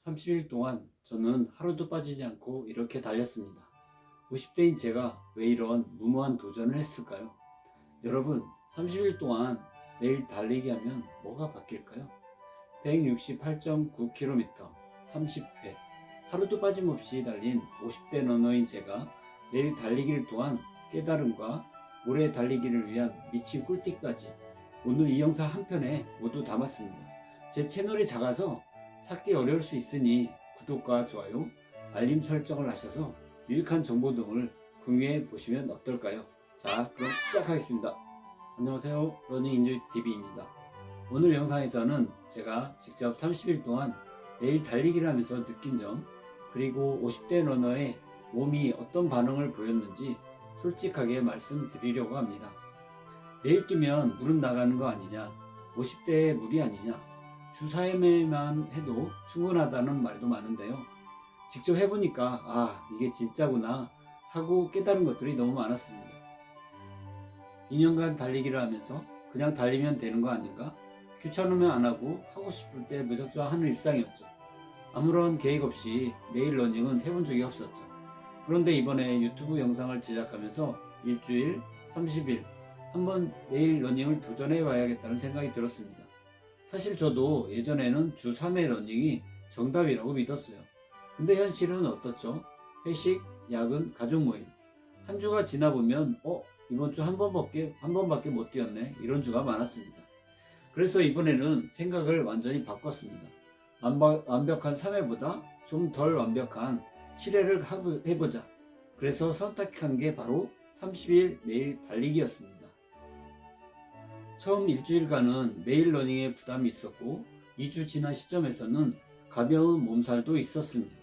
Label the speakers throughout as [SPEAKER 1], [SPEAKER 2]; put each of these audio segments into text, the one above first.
[SPEAKER 1] 30일 동안 저는 하루도 빠지지 않고 이렇게 달렸습니다. 50대인 제가 왜 이런 무모한 도전을 했을까요? 여러분, 30일 동안 매일 달리기 하면 뭐가 바뀔까요? 168.9km, 30회, 하루도 빠짐없이 달린 50대 러너인 제가 매일 달리기를 통한 깨달음과 오래 달리기를 위한 미친 꿀팁까지 오늘 이 영상 한 편에 모두 담았습니다. 제 채널이 작아서 찾기 어려울 수 있으니 구독과 좋아요, 알림 설정을 하셔서 유익한 정보 등을 공유해 보시면 어떨까요? 자, 그럼 시작하겠습니다. 안녕하세요, 러닝인조이TV입니다. 오늘 영상에서는 제가 직접 30일 동안 매일 달리기를 하면서 느낀 점, 그리고 50대 러너의 몸이 어떤 반응을 보였는지 솔직하게 말씀드리려고 합니다. 매일 뛰면 무릎 나가는 거 아니냐, 50대의 무리 아니냐, 주 4회만 해도 충분하다는 말도 많은데요. 직접 해보니까 이게 진짜구나 하고 깨달은 것들이 너무 많았습니다. 2년간 달리기를 하면서 그냥 달리면 되는 거 아닌가? 귀찮으면 안 하고 하고 싶을 때 무작정 하는 일상이었죠. 아무런 계획 없이 매일 러닝은 해본 적이 없었죠. 그런데 이번에 유튜브 영상을 제작하면서 일주일, 30일 한번 매일 러닝을 도전해 봐야겠다는 생각이 들었습니다. 사실 저도 예전에는 주 3회 러닝이 정답이라고 믿었어요. 근데 현실은 어떻죠? 회식, 야근, 가족 모임. 한 주가 지나 보면 이번 주 한 번밖에 못 뛰었네, 이런 주가 많았습니다. 그래서 이번에는 생각을 완전히 바꿨습니다. 완벽한 3회보다 좀 덜 완벽한 7회를 해보자. 그래서 선택한 게 바로 30일 매일 달리기였습니다. 처음 일주일간은 매일 러닝에 부담이 있었고 2주 지난 시점에서는 가벼운 몸살도 있었습니다.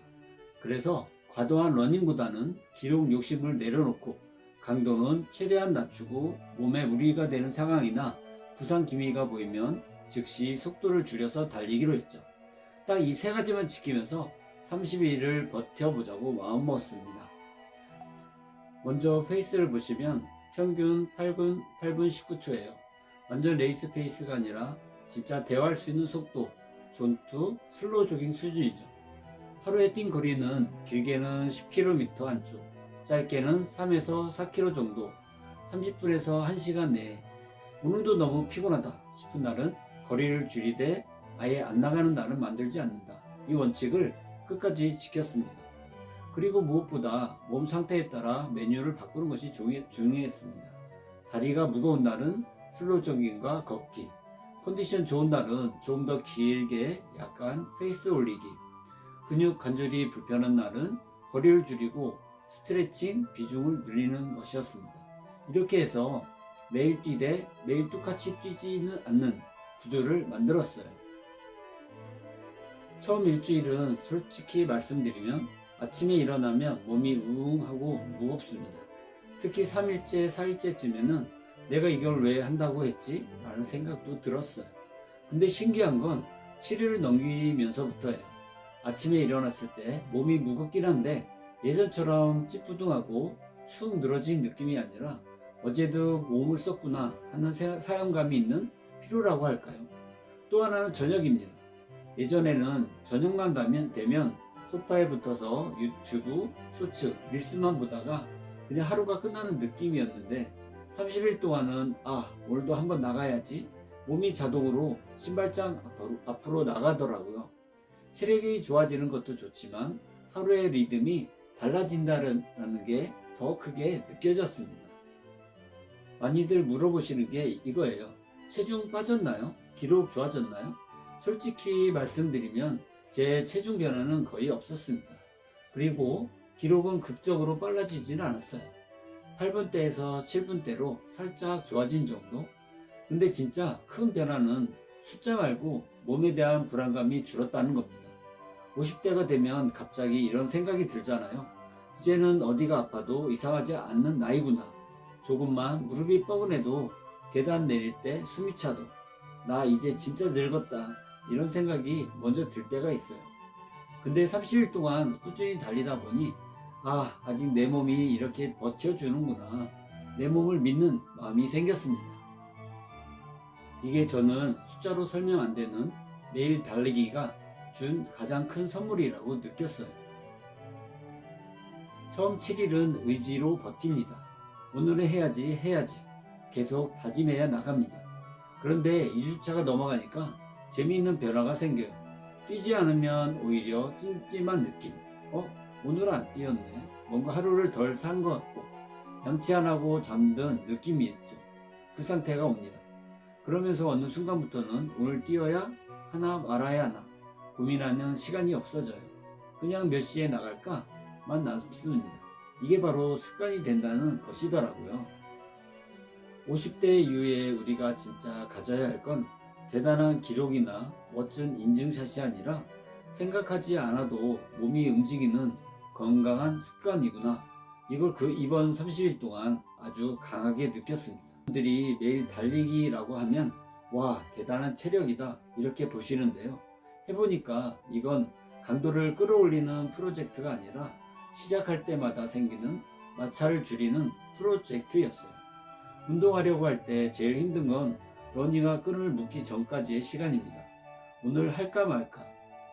[SPEAKER 1] 그래서 과도한 러닝보다는 기록 욕심을 내려놓고 강도는 최대한 낮추고 몸에 무리가 되는 상황이나 부상 기미가 보이면 즉시 속도를 줄여서 달리기로 했죠. 딱 이 세 가지만 지키면서 30일을 버텨보자고 마음먹었습니다. 먼저 페이스를 보시면 평균 8분 19초예요. 완전 레이스 페이스가 아니라 진짜 대화할 수 있는 속도, 존투, 슬로우 조깅 수준이죠. 하루에 뛴 거리는 길게는 10km 안쪽, 짧게는 3에서 4km 정도, 30분에서 1시간 내에. 오늘도 너무 피곤하다 싶은 날은 거리를 줄이되 아예 안 나가는 날은 만들지 않는다. 이 원칙을 끝까지 지켰습니다. 그리고 무엇보다 몸 상태에 따라 메뉴를 바꾸는 것이 중요했습니다. 다리가 무거운 날은 슬로우 조깅과 걷기, 컨디션 좋은 날은 좀 더 길게 약간 페이스 올리기, 근육 관절이 불편한 날은 거리를 줄이고 스트레칭 비중을 늘리는 것이었습니다. 이렇게 해서 매일 뛰되 매일 똑같이 뛰지는 않는 구조를 만들었어요. 처음 일주일은 솔직히 말씀드리면 아침에 일어나면 몸이 우웅하고 무겁습니다. 특히 3일째, 4일째쯤에는 내가 이걸 왜 한다고 했지? 라는 생각도 들었어요. 근데 신기한 건 7일을 넘기면서부터예요. 아침에 일어났을 때 몸이 무겁긴 한데 예전처럼 찌뿌둥하고 축 늘어진 느낌이 아니라 어제도 몸을 썼구나 하는 사용감이 있는 피로라고 할까요? 또 하나는 저녁입니다. 예전에는 저녁만 되면 소파에 붙어서 유튜브, 쇼츠, 릴스만 보다가 그냥 하루가 끝나는 느낌이었는데 30일 동안은 오늘도 한번 나가야지, 몸이 자동으로 신발장 앞으로 나가더라고요. 체력이 좋아지는 것도 좋지만 하루의 리듬이 달라진다는 게 더 크게 느껴졌습니다. 많이들 물어보시는 게 이거예요. 체중 빠졌나요? 기록 좋아졌나요? 솔직히 말씀드리면 제 체중 변화는 거의 없었습니다. 그리고 기록은 극적으로 빨라지진 않았어요. 8분대에서 7분대로 살짝 좋아진 정도? 근데 진짜 큰 변화는 숫자 말고 몸에 대한 불안감이 줄었다는 겁니다. 50대가 되면 갑자기 이런 생각이 들잖아요. 이제는 어디가 아파도 이상하지 않는 나이구나. 조금만 무릎이 뻐근해도 계단 내릴 때 숨이 차도 나 이제 진짜 늙었다, 이런 생각이 먼저 들 때가 있어요. 근데 30일 동안 꾸준히 달리다 보니 아직 내 몸이 이렇게 버텨주는구나, 내 몸을 믿는 마음이 생겼습니다. 이게 저는 숫자로 설명 안 되는 매일 달리기가 준 가장 큰 선물이라고 느꼈어요. 처음 7일은 의지로 버팁니다. 오늘은 해야지 계속 다짐해야 나갑니다. 그런데 2주차가 넘어가니까 재미있는 변화가 생겨요. 뛰지 않으면 오히려 찜찜한 느낌. 오늘 안 뛰었네. 뭔가 하루를 덜 산 것 같고 양치 안 하고 잠든 느낌이 있죠. 그 상태가 옵니다. 그러면서 어느 순간부터는 오늘 뛰어야 하나 말아야 하나 고민하는 시간이 없어져요. 그냥 몇 시에 나갈까만 남습니다. 이게 바로 습관이 된다는 것이더라고요. 50대 이후에 우리가 진짜 가져야 할 건 대단한 기록이나 멋진 인증샷이 아니라 생각하지 않아도 몸이 움직이는 건강한 습관이구나. 이걸 이번 30일 동안 아주 강하게 느꼈습니다. 분들이 매일 달리기라고 하면 와, 대단한 체력이다 이렇게 보시는데요. 해보니까 이건 강도를 끌어올리는 프로젝트가 아니라 시작할 때마다 생기는 마찰을 줄이는 프로젝트였어요. 운동하려고 할 때 제일 힘든 건 러닝과 끈을 묶기 전까지의 시간입니다. 오늘 할까 말까,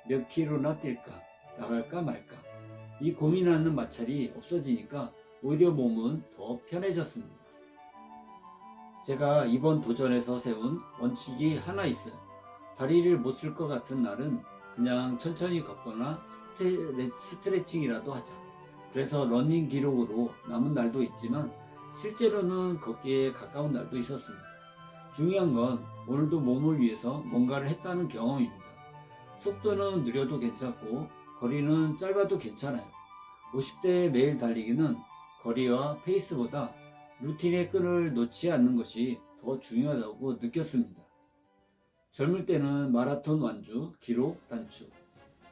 [SPEAKER 1] 몇 킬로나 뛸까, 나갈까 말까. 이 고민하는 마찰이 없어지니까 오히려 몸은 더 편해졌습니다. 제가 이번 도전에서 세운 원칙이 하나 있어요. 다리를 못 쓸 것 같은 날은 그냥 천천히 걷거나 스트레칭이라도 하자. 그래서 러닝 기록으로 남은 날도 있지만 실제로는 걷기에 가까운 날도 있었습니다. 중요한 건 오늘도 몸을 위해서 뭔가를 했다는 경험입니다. 속도는 느려도 괜찮고 거리는 짧아도 괜찮아요. 50대 매일 달리기는 거리와 페이스보다 루틴의 끈을 놓지 않는 것이 더 중요하다고 느꼈습니다. 젊을 때는 마라톤 완주, 기록 단축,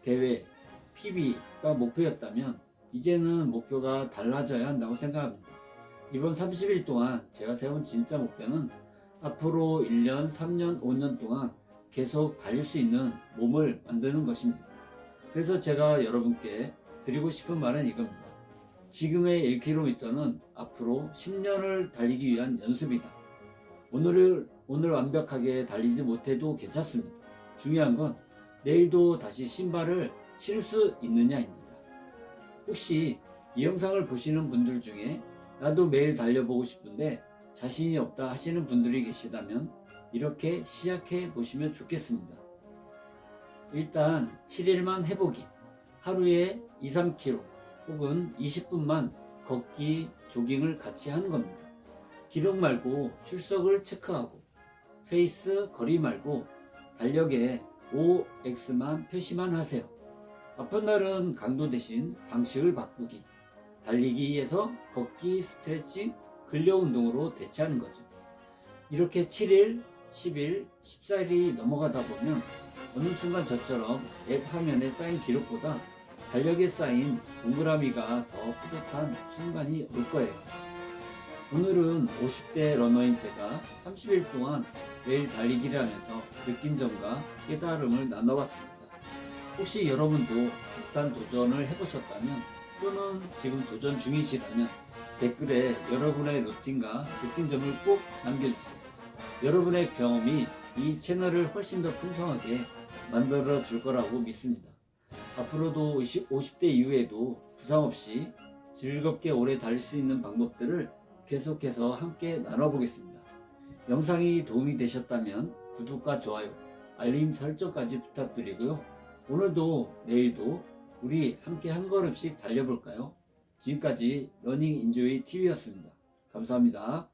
[SPEAKER 1] 대회, PB가 목표였다면 이제는 목표가 달라져야 한다고 생각합니다. 이번 30일 동안 제가 세운 진짜 목표는 앞으로 1년, 3년, 5년 동안 계속 달릴 수 있는 몸을 만드는 것입니다. 그래서 제가 여러분께 드리고 싶은 말은 이겁니다. 지금의 1km는 앞으로 10년을 달리기 위한 연습이다. 오늘 완벽하게 달리지 못해도 괜찮습니다. 중요한 건 내일도 다시 신발을 신을 수 있느냐입니다. 혹시 이 영상을 보시는 분들 중에 나도 매일 달려보고 싶은데 자신이 없다 하시는 분들이 계시다면 이렇게 시작해 보시면 좋겠습니다. 일단 7일만 해보기, 하루에 2, 3km 혹은 20분만 걷기, 조깅을 같이 하는 겁니다. 기록 말고 출석을 체크하고 페이스, 거리 말고 달력에 OX만 표시만 하세요. 아픈 날은 강도 대신 방식을 바꾸기, 달리기에서 걷기, 스트레칭, 근력 운동으로 대체하는 거죠. 이렇게 7일, 10일, 14일이 넘어가다 보면 어느 순간 저처럼 앱 화면에 쌓인 기록보다 달력에 쌓인 동그라미가 더 뿌듯한 순간이 올 거예요. 오늘은 50대 러너인 제가 30일 동안 매일 달리기를 하면서 느낀 점과 깨달음을 나눠봤습니다. 혹시 여러분도 비슷한 도전을 해보셨다면 또는 지금 도전 중이시라면 댓글에 여러분의 루틴과 느낀 점을 꼭 남겨주세요. 여러분의 경험이 이 채널을 훨씬 더 풍성하게 만들어 줄 거라고 믿습니다. 앞으로도 50대 이후에도 부상 없이 즐겁게 오래 달릴 수 있는 방법들을 계속해서 함께 나눠보겠습니다. 영상이 도움이 되셨다면 구독과 좋아요, 알림 설정까지 부탁드리고요. 오늘도 내일도 우리 함께 한 걸음씩 달려볼까요? 지금까지 러닝 인조이 TV였습니다. 감사합니다.